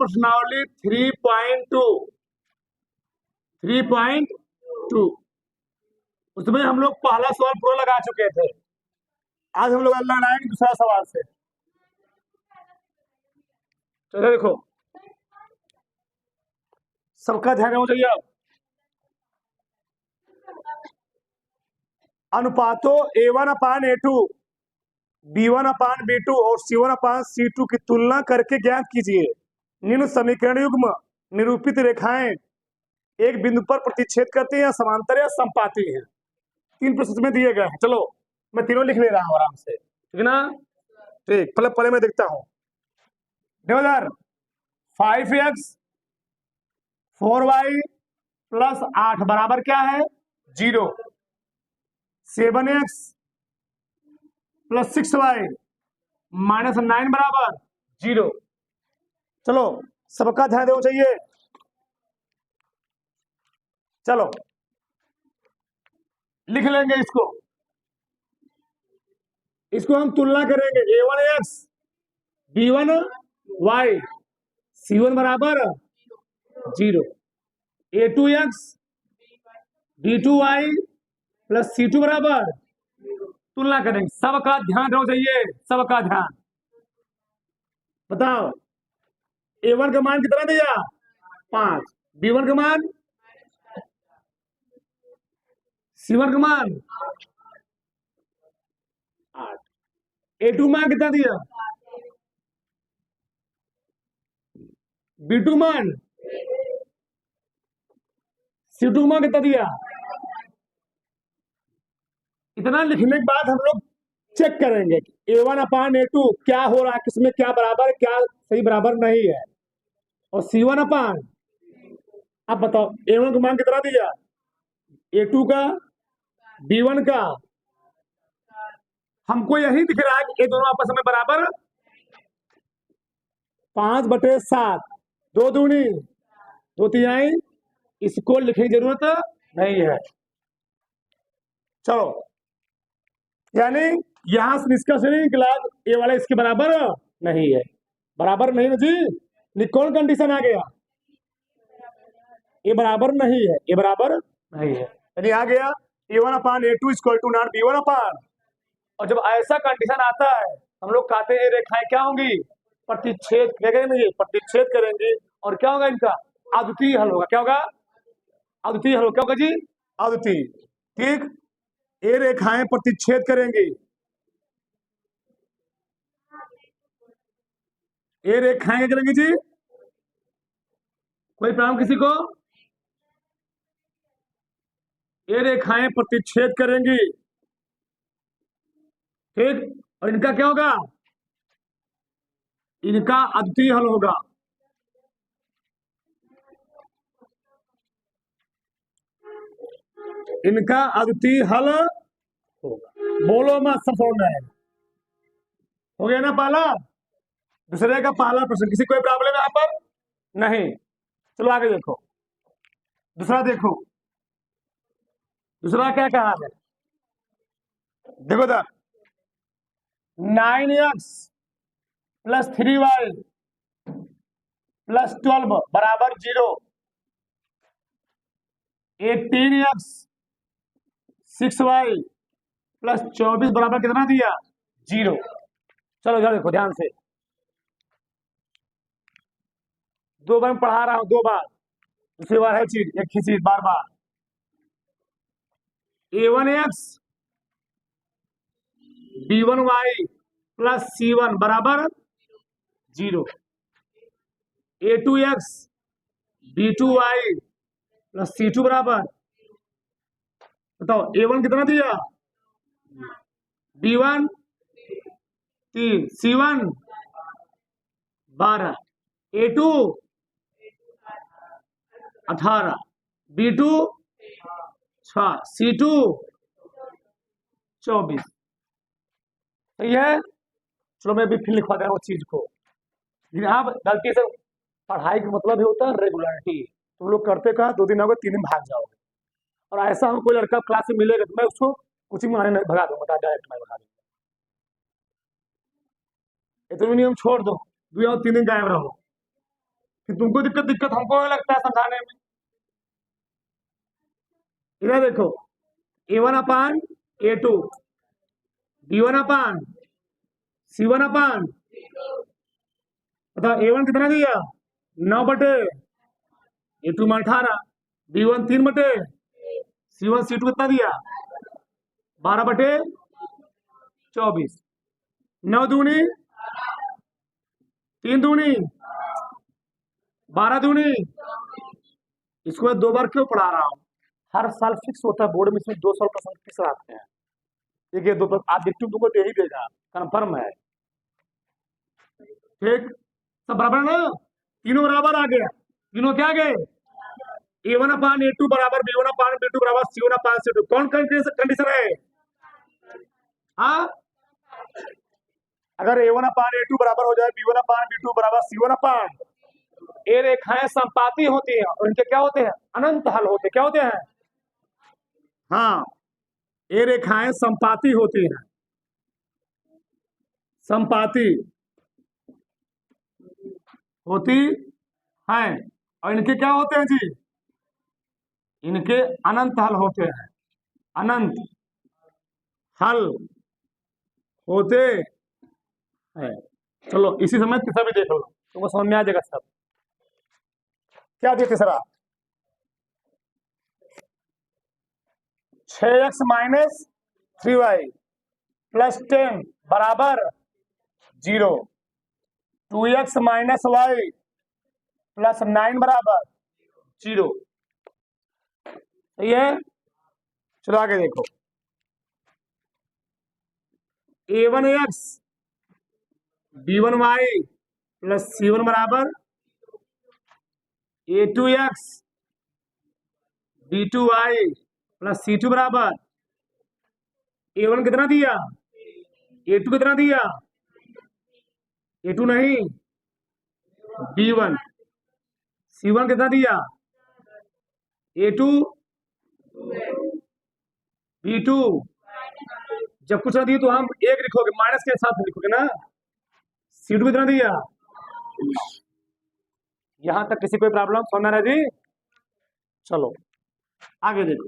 Proportionally 3.2 उसमें हम लोग पहला सवाल प्रो लगा चुके थे। आज हम लोग लगाएंगे दूसरा सवाल से। चलो देखो, सबका ध्यान होना चाहिए। अब अनुपातों A1/A2, B1/B2 और C1/C2 की तुलना करके ज्ञात कीजिए निम्न समीकरण युग्म निरूपित रेखाएं एक बिंदु पर प्रतिच्छेद करती हैं या समांतर या समपाती हैं। 3 प्रश्न में दिए गए हैं। चलो मैं तीनों लिख ले रहा हूं आराम से, ठीक ना? ठीक, पहले मैं देखता हूं। देखो यार, 5x 4y + 8 बराबर क्या है? 0। 7x + 6y - 9 बराबर 0। चलो सबका ध्यान देना चाहिए। चलो लिख लेंगे इसको हम तुलना करेंगे। A1x B1y C1 बराबर 0। A2x B2y + C2 बराबर तुलना करेंगे। सबका ध्यान रखना चाहिए, सबका ध्यान। बताओ A1 का मान कितना दिया? 5। B1 का मान, C1 का मान 8। A2 मान कितना दिया? B2 मान, C2 मान कितना दिया? इतना लिखने के बाद हम लोग चेक करेंगे कि A1/A2 क्या हो रहा है, किसमें क्या बराबर है, क्या सही बराबर नहीं है। और C1 अपान, अब बताओ A1 का मान कितना दिया? A2 का, B1 का। हमको यही दिख रहा है कि ये दोनों आपस में बराबर 5/7, 2 दूनी 2 तिहाई। इसको लिखने की जरूरत नहीं है। चलो, यानी यहां से निष्कर्ष निकला ये वाला इसके बराबर नहीं है। बराबर नहीं है जी, कौन कंडीशन आ गया? ये बराबर नहीं है, ये बराबर नहीं है, यानी आ गया A1/A2 = नॉट B1/। और जब ऐसा कंडीशन आता है हम लोग कहते हैं रेखाएं क्या होंगी? प्रतिच्छेद करेंगे, प्रतिच्छेद करेंगे। और क्या होगा? इनका अद्वितीय हल होगा। क्या होगा? अद्वितीय हल होगा। क्या होगा जी? अद्वितीय। ठीक, ये रेखाएं प्रतिच्छेद करेंगी, ये रेखाएं क्या करेंगी जी? कोई प्रॉब्लम किसी को? ये रेखाएं प्रतिच्छेद करेंगी, ठीक। और इनका क्या होगा? इनका अद्वितीय हल होगा। इनका अद्वितीय हल होगा। बोलो मत, सब समझ में आएगा। हो गया ना पहला? दूसरे का पहला प्रश्न। किसी कोई प्रॉब्लम यहां पर नहीं? चलो आगे देखो। दूसरा देखो, दूसरा क्या कहा है? देखो दा, 9x + 3y + 12 बराबर 0। 18x 6y + 24 बराबर कितना दिया? 0। चलो इधर देखो ध्यान से, 2 बार मैं पढ़ा रहा हूं, 2 बार। दूसरी बार है चीज, एक ही चीज बार बार। A1x B1y + C1 बराबर 0। A2x B2y + C2 बराबर, बताओ A1 कितना दिया? B1 3, C1 12, A2 18, B2 6, C2 24। सही है? चलो मैं भी फिर लिखवा दे रहा हूँ चीज को। आप गलती से, पढ़ाई का मतलब ही होता है रेगुलरिटी। तुम लोग करते कहा 2 दिन आओगे, 3 दिन भाग जाओगे। और ऐसा हम कोई लड़का क्लास में मिलेगा तो मैं उसको कोचिंग में आने नहीं भगा दूंगा, डायरेक्ट मैं भगा दूंगा। इतने नियम छोड़ दो, 2 या 3 दिन गायब रहो, कि तुमको दिक्कत दिक्कत हमको नहीं लगता है समझाने में। इधर देखो, A1/A2, B1/C1। बताओ A1 कितना दिया, 9/A2 में 18, B1 3/C1 C2 कितना दिया, 12/24। 9 दूनी 3 दूनी 12 दूनी। इसको मैं 2 बार क्यों पढ़ा रहा हूँ, हर साल फिक्स होता है बोर्ड में, इसमें 2 साल प्रश्न फिक्स आते हैं। एक ये 2 ऑब्जेक्टिव तुमको दे ही देगा, कन्फर्म है। ठीक, सब बराबर है ना, तीनों बराबर आ गया। तीनों क्या गए, A1/A2 बराबर B1/B2 बराबर C1/C2। कौन कंडीशन है, हाँ, अगर A1/A2 बराबर हो जाए B1/B2 बराबर C1, ये रेखाएं संपाती होती हैं और इनके क्या होते हैं, अनंत हल होते हैं। क्या होते हैं, हाँ, ये रेखाएं संपाती होती हैं, संपाती होती हैं और इनके क्या होते हैं जी, इनके अनंत हल होते हैं, अनंत हल होते हैं। चलो इसी समय तीसरा भी देख लो, तुमको समझ में आ जाएगा सब। क्या दिया तीसरा, 6x - 3y + 10 बराबर 0, 2x - y + 9 बराबर 0। सही है, चलो आगे देखो, A1x B1y + C1 बराबर A2x B2y + C2 बराबर A1 कितना दिया, A2 कितना दिया, A2 नहीं B1, C1 कितना दिया, A2 B2। जब कुछ ना दिए तो हम एक लिखोगे, माइनस के साथ लिखोगे ना। C2 कितना दिया, यहां तक किसी कोई प्रॉब्लम समझ रहा है जी। चलो आगे देखो,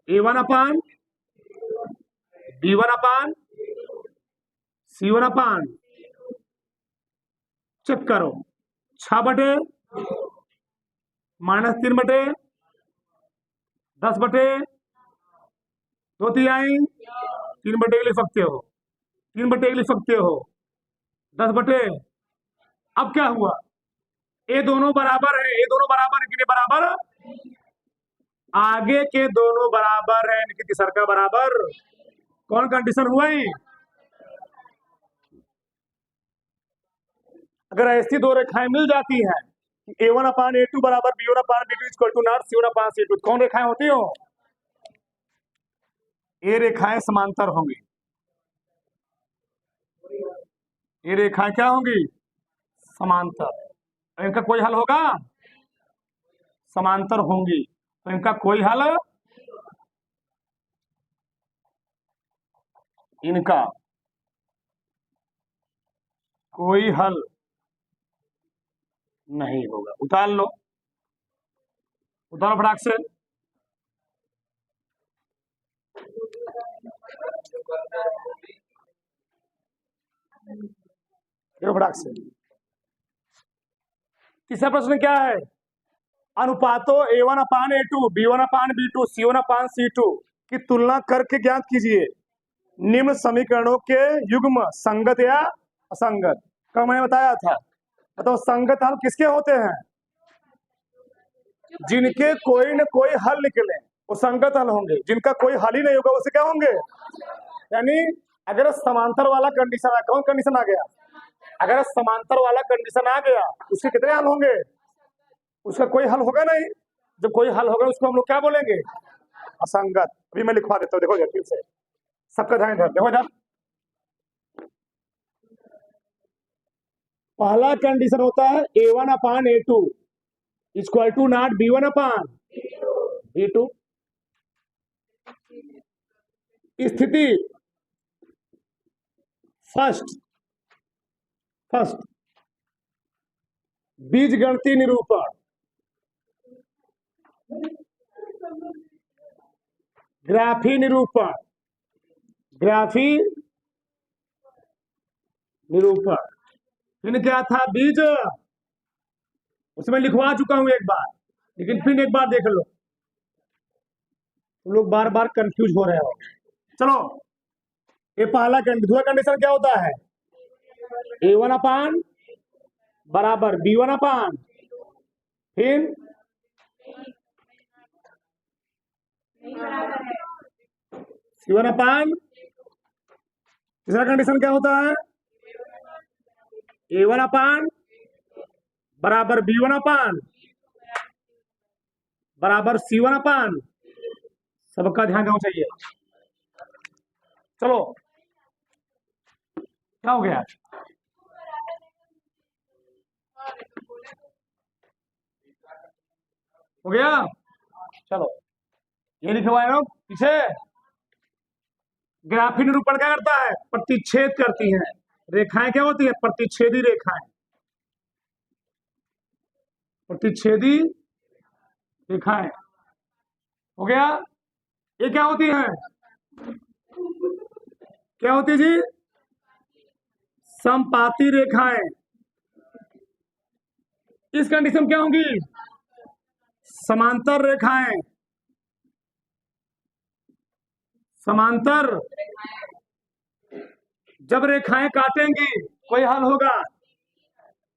A1/B1/C1 चेक करो, 6/, -3/, 10/2/3, 3/1 लिख सकते हो, 3/1 लिख सकते हो, 10/, अब क्या हुआ, ये दोनों बराबर है, ये दोनों बराबर है कि नहीं, बराबर, आगे के दोनों बराबर है, इनकी तीसर का बराबर। कौन कंडीशन हुआ ही, अगर ऐसी दो रेखाएं मिल जाती हैं, A1/A2 बराबर B1/B2 = नॉट C1/C2, कौन रेखाएं होती हो, ये रेखाएं समांतर होंगी, ये रेखाएं क्या होंगी, समांतर। इनका कोई हल होगा, समांतर होंगी तो इनका कोई हल, इनका कोई हल नहीं होगा। उतार लो, उतारो फटाक से, फटाक से। तीसरा प्रश्न क्या है, अनुपातों A1/A2 B1/B2 C1/C2 की तुलना करके ज्ञात कीजिए निम्न समीकरणों के युग्म संगत या असंगत। कल मैंने बताया था, तो संगत हल किसके होते हैं, जिनके कोई न कोई हल निकले वो संगत हल होंगे, जिनका कोई हल ही नहीं होगा उसे क्या होंगे। यानी अगर समांतर वाला कंडीशन, कौन कंडीशन आ गया, अगर समांतर वाला कंडीशन आ गया उसके कितने हल होंगे, उसका कोई हल होगा नहीं। जब कोई हल होगा उसको हम लोग क्या बोलेंगे, असंगत। अभी मैं लिखवा देता हूँ, देखो फिर से, सबका ध्यान इधर देखो इधर। पहला कंडीशन होता है A1/A2 = नॉट B1/B2। स्थिति फर्स्ट, बीज गणितीय निरूपण, ग्राफी निरूपण, ग्राफी निरूपण। फिर क्या था? बीज, उसमें लिखवा चुका हूं एक बार, लेकिन फिर एक बार देख लो, तुम लोग बार बार कंफ्यूज हो रहे हो। चलो, ये पहला दूसरा कंडीशन क्या होता है? A1 बराबर B1, फिर C1। तीसरा कंडीशन क्या होता है? A1 बराबर B1 बराबर C1। सबका ध्यान देना चाहिए। चलो, क्या हो गया? हो गया? चलो, ये लिखे हुआ है लोग पीछे। ग्राफी निरूपण क्या करता है? प्रतिच्छेद करती है। रेखाएं क्या होती है? प्रतिच्छेदी रेखाएं, प्रतिच्छेदी रेखाएं। हो गया? ये क्या होती है? क्या होती है जी? समपाती रेखाएं। इस कंडीशन क्या होंगी? समांतर रेखाएं, समांतर। जब रेखाएं काटेंगी कोई हल होगा,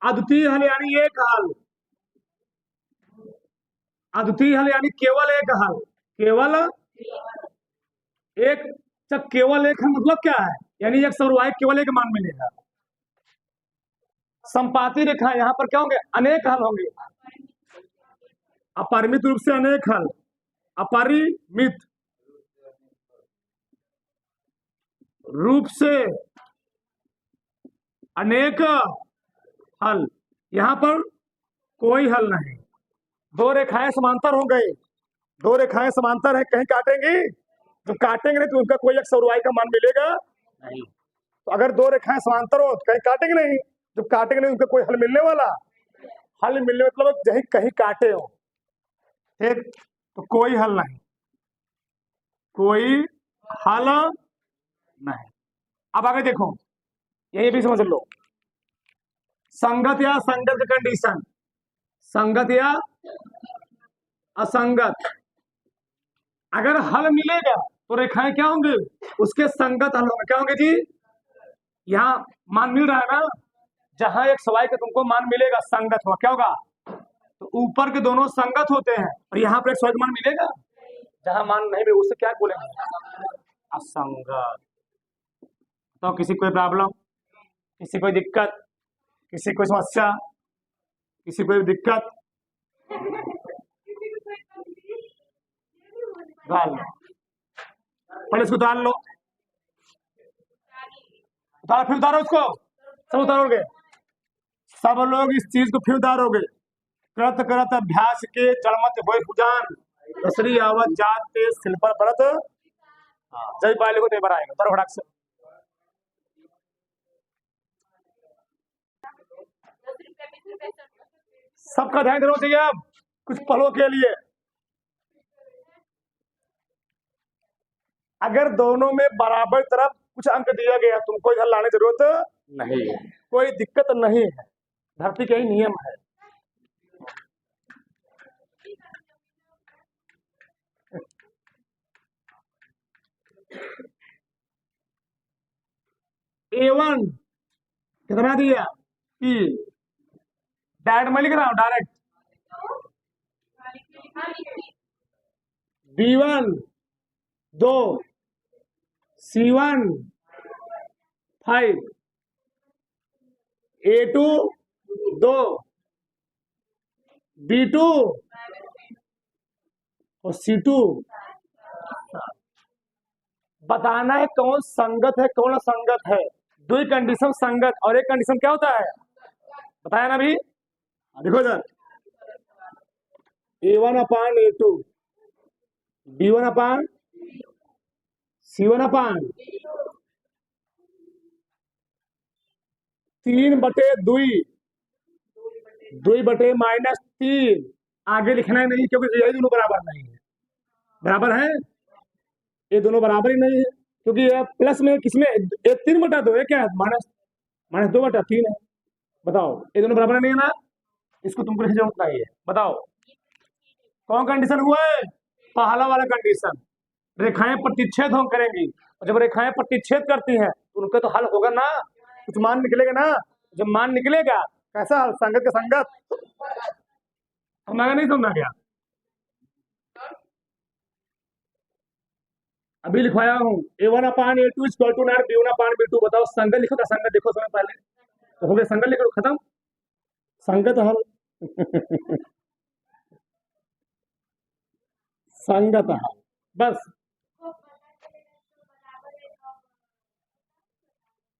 अद्वितीय हल यानी एक हल, अद्वितीय हल यानी केवल एक हल, केवल एक। जब केवल एक है मतलब क्या है? यानी एक सर्ववाहिक केवल एक मान मिलेगा। संपाती रेखा, यहां पर क्या होंगे? अनेक हल होंगे, अपरिमित रूप से अनेक हल, अपरिमित रूप से अनेक हल। यहां पर कोई हल नहीं। दो रेखाएं समांतर हो गई, दो रेखाएं समांतर है, कहीं काटेंगी? जो काटेंगे नहीं तो उनका कोई एक सर्ववाहिक का मान मिलेगा नहीं। तो अगर दो रेखाएं समांतर हो तो कहीं काटेंगे नहीं, जब काटेंगे नहीं उनका कोई हल मिलने वाला, हल मिलने मतलब कहीं कहीं काटे हो, ठीक? तो कोई हल नहीं, कोई हल नहीं। अब आगे देखो, यही भी समझ लो। संगत या असंगत कंडीशन, संगत या असंगत। अगर हल मिलेगा तो रेखाएं क्या होंगी? उसके संगत हल होंगे। क्या होंगे जी? यहाँ मान मिल रहा है ना, जहां एक सवाई का तुमको मान मिलेगा संगत हुआ, क्या होगा? तो ऊपर के दोनों संगत होते हैं, और यहाँ पर एक सवाई का मान मिलेगा, जहां मान नहीं मिले उससे क्या बोलेंगे? असंगत। तो किसी कोई प्रॉब्लम, किसी कोई दिक्कत, किसी कोई समस्या, किसी कोई दिक्कत? डाल लो, पहले इसको उतार लो, उतारो, फिर उतारो उसको, सब उतारोगे, सब लोग इस चीज को फिर उतारोगे। करत करत अभ्यास के चढ़मत होय भुजान, दसरी आवत जात ते शिल्पर परत जय पाले को देवर आएगा। उतारो फटाक से। सबका ध्यान देना चाहिए अब कुछ पलों के लिए। अगर दोनों में बराबर तरफ कुछ अंक दिया गया, तुमको इधर लाने की जरूरत नहीं है, कोई दिक्कत नहीं है, धरती का ही नियम है। A1 कितना दिया? E, डायरेक्ट मैं लिख रहा हूं, direct. B1 2, C1 5, A2 2, B2 और C2। बताना है कौन संगत है कौन असंगत है। दो कंडीशन संगत, और एक कंडीशन क्या होता है बताया ना अभी? देखो इधर, A1/A2, B1/C1, 3/2, 2/-3 आगे लिखना ही नहीं, क्योंकि यही दोनों बराबर नहीं है। बराबर है, ये दोनों बराबर ही नहीं है, क्योंकि ये प्लस में किसमें, ये 3/2 है, क्या माइनस, -2/3 है। बताओ, ये दोनों बराबर नहीं है ना, इसको तुमको नहीं जरूरत नहीं है। बताओ कौन कंडीशन हुआ है, पहला वाला कंडीशन। रेखाएं प्रतिच्छेद हम करेंगी, और जब रेखाएं प्रतिच्छेद करती हैं तो उनका तो हल होगा ना, कुछ मान निकलेगा ना। जब मान निकलेगा, कैसा हल, संगत का संगत। समझा नहीं, समझा गया? अभी लिखवाया हूँ, A1/A2 = B1/B2। बताओ संगत लिखो, का संगत देखो समय पहले तो हो गया, संगत लिखो, खत्म, संगत हल। संगत हल, बस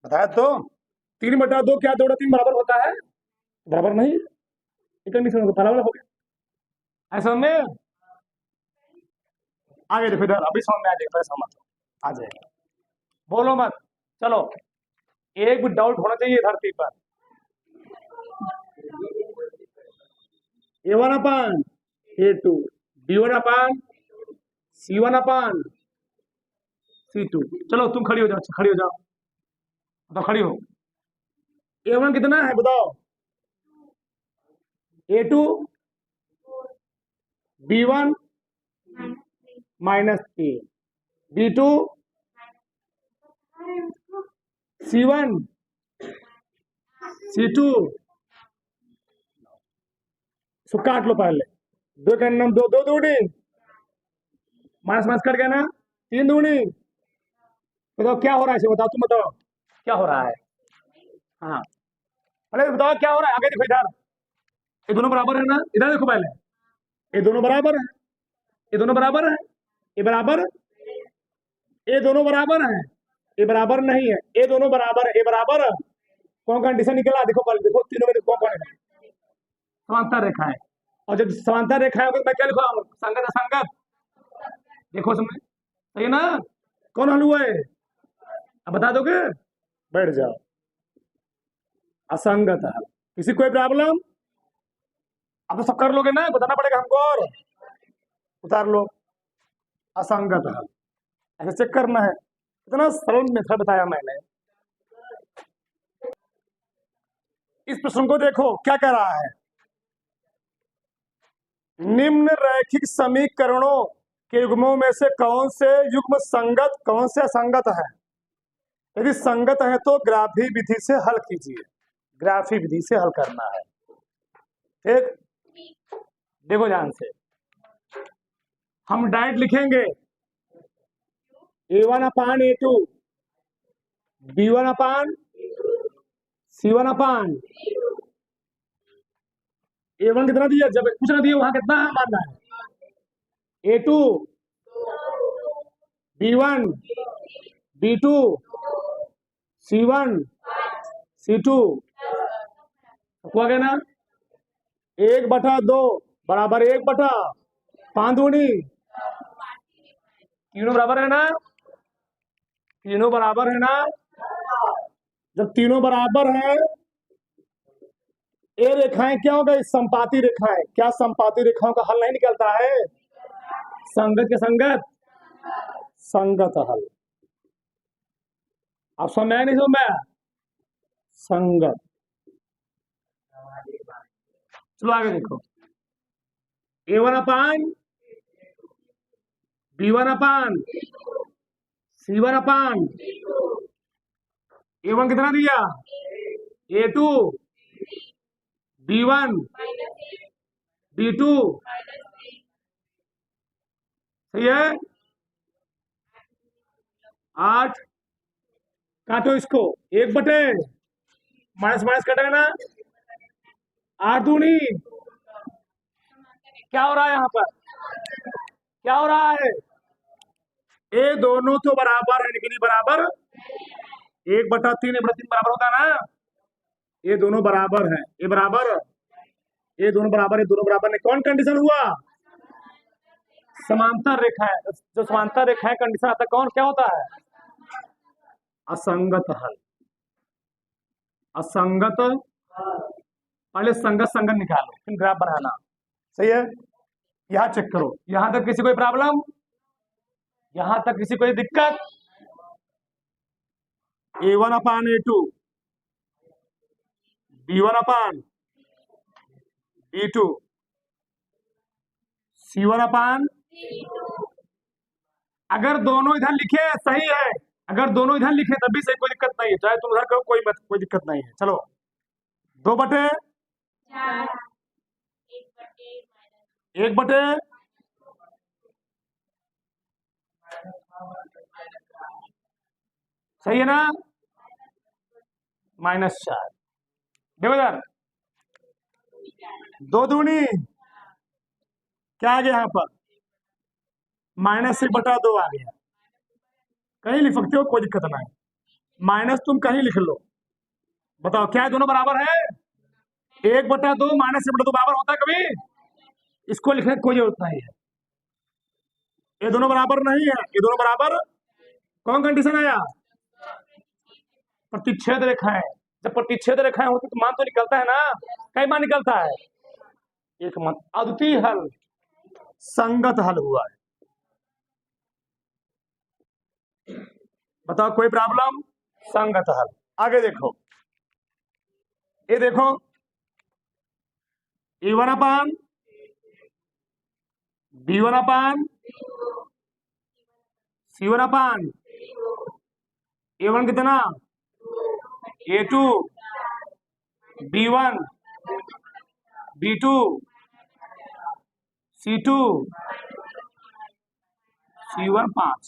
बताया तो। 3/2 क्या 2/3 बराबर होता है? बराबर नहीं, ये कंडीशन बराबर हो गया। ऐसा में आगे देखो इधर, अभी समझ में आ जाएगा, समझ आ जाएगा, बोलो मत। चलो, एक भी डाउट होना चाहिए धरती पर। A1/A2, B1/C1/C2। चलो तुम खड़ी हो जाओ, खड़ी हो जाओ, तो खड़ी हो। A1 कितना है बताओ, A2 B1 -3, B2 C1 C2। इसको काट लो पहले, 2 का नाम 2, 2 दूनी, माइनस माइनस कट गया ना, 3 दूनी। बताओ क्या हो रहा है इसे, बताओ, तुम बताओ क्या हो रहा है। हाँ, अरे बताओ क्या हो रहा है, आगे देखो इधर, ये दोनों बराबर है ना, इधर देखो पहले, ये दोनों बराबर है, ये दोनों बराबर है, ये बराबर, ये दोनों बराबर है, ये बराबर नहीं है, ये दोनों बराबर है, ये बराबर है। कौन कंडीशन निकला, देखो पहले, देखो तीनों में कौन कौन है, समांतर रेखा है। और जब समांतर रेखा है तो मैं क्या लिखा हूँ, संगत असंगत। देखो समझ, सही है ना? कौन हल हुआ है, अब बता दोगे, बैठ जाओ। असंगत हल, किसी कोई प्रॉब्लम? अब तो सब कर लोगे ना, बताना पड़ेगा हमको, और उतार लो। असंगत हल ऐसे चेक करना है, इतना सरल मेथड बताया मैंने। इस प्रश्न को देखो क्या कह रहा है, निम्न रैखिक समीकरणों के युग्मों में से कौन से युग्म संगत, कौन से असंगत है। यदि संगत है तो ग्राफी विधि से हल कीजिए, ग्राफी विधि से हल करना है। ठीक, देखो ध्यान से, हम डायरेक्ट लिखेंगे A1/A2 B1/C1। A1 कितना दिया, जब कुछ ना दिया वहां कितना है मानना है, A2 B1 B2 C1 C2 हुआ गया ना। 1/2 बराबर 1/5 दूनी, तीनों बराबर है ना, तीनों बराबर है ना। जब तीनों बराबर है, ये रेखाएं क्या हो गई, संपाती रेखाएं। क्या संपाती रेखाओं का हल नहीं निकलता है, संगत के संगत, संगत हल। आप समझ में नहीं, समझ में, संगत। चलो आगे देखो, A1/B1/C1। A1 कितना दिया, A2 B1 B2, सही है। 8 काटो इसको, 1/, माइनस माइनस कटेगा ना, 8 दूनी, क्या हो रहा है यहाँ पर, क्या हो रहा है, ये दोनों तो बराबर है, लेकिन बराबर 1/3 1/3 बराबर होता है ना, ये दोनों बराबर है, ये बराबर, ये दोनों बराबर, ये दोनों बराबर नहीं। कौन कंडीशन हुआ, समांतर रेखा है, जो समांतर रेखा है कंडीशन आता है, कौन क्या होता है, असंगत हल। असंगत पहले संगत संगत निकालो फिर ग्राफ बनाना। सही है, यहां चेक करो, यहां तक किसी कोई प्रॉब्लम, यहां तक किसी कोई दिक्कत? A1/A2, B1/B2, C1/, अगर दोनों इधर लिखे सही है, अगर दोनों इधर लिखे तब भी सही, कोई दिक्कत नहीं है, चाहे तुम उधर करो कोई दिक्कत नहीं है। चलो 2/4, 1/, सही है ना, -4। देखो इधर 2 दूनी क्या आ गया, यहाँ पर -1/2 आ गया। कहीं लिख सकते हो, कोई दिक्कत नहीं, माइनस तुम कहीं लिख लो। बताओ क्या दोनों बराबर है? 1/2 -1/2 बराबर होता है कभी? इसको लिखने की कोई जरूरत नहीं है, ये दोनों बराबर नहीं है, ये दोनों बराबर। कौन कंडीशन आया? प्रतिच्छेद रेखाएं, जब प्रतिच्छेद रेखाएं होती तो मान तो निकलता है ना, कई मान निकलता है? एक मान। अद्वितीय हल, संगत हल हुआ है। बताओ कोई प्रॉब्लम? संगत हल। आगे देखो, ये देखो A1/, B1/, C1/, A1 कितना, A2, B1, B2, C2, C1 5।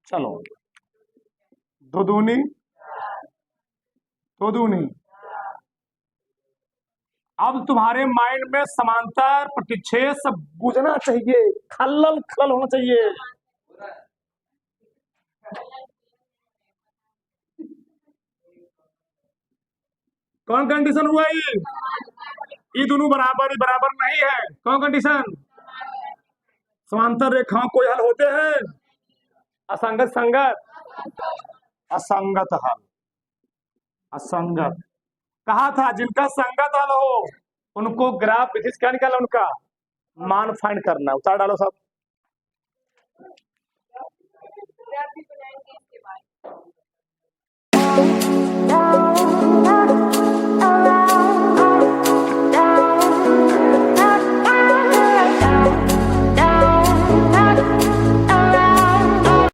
चलो 2 दूनी 2 दूनी। अब तुम्हारे माइंड में समांतर प्रतिच्छेद सब बुझना चाहिए, खलल खलल होना चाहिए। कौन कंडीशन हुआ ये दोनों बराबर बराबर नहीं है। कौन कंडीशन? समांतर रेखाओं कोई हल होते हैं, असंगत संगत, असंगत हल, असंगत। कहा था जिनका संगत हल हो उनको ग्राफ विधि से क्या निकाला, उनका मान फाइंड करना। उतार डालो सब।